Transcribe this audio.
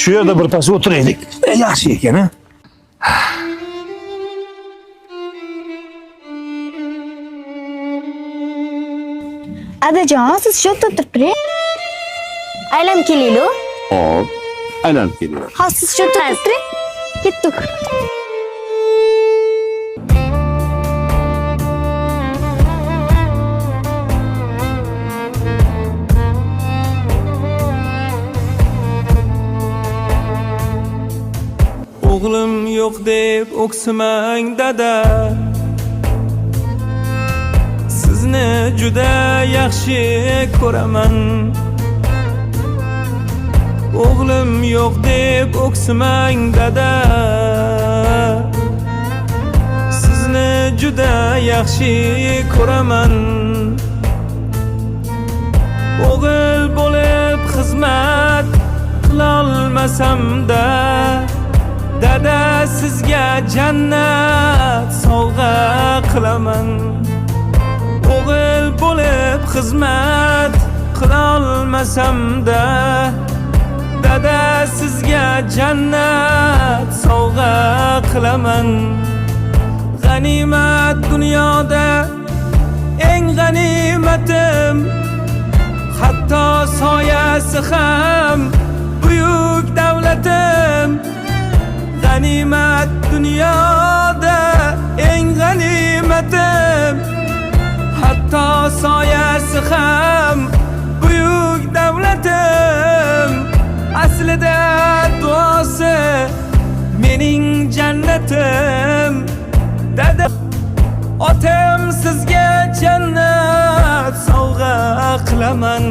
shu yerda birpasda o'tiraylik. Yaxshi ekan, ha? Adajon, siz shu yerda o'tirib aylanib kelaylik. Hop, aylanib kelyapti. Ha, siz shu yerda o'tiring. Ketdik. O'g'lim yo'q deb o'ksimang dada, sizni juda yaxshi ko'raman. O'g'lim yo'q deb o'ksimang dada, sizni juda yaxshi ko'raman. O'g'il bo'lib xizmat qilolmasam-da, dada sizga jannat sovg'a qilaman. O'g'il bo'lib xizmat qilolmasam-da, dada sizga jannat sovg'a qilaman. G'animat dunyoda eng g'animatim, hatto soyasi ham buyuk davlatim. G'animat dunyoda eng g'animatim, hatto soyasi ham buyuk davlatim. Aslida duosi mening jannatim. Dada, otam sizga jannat sovg'a qilaman.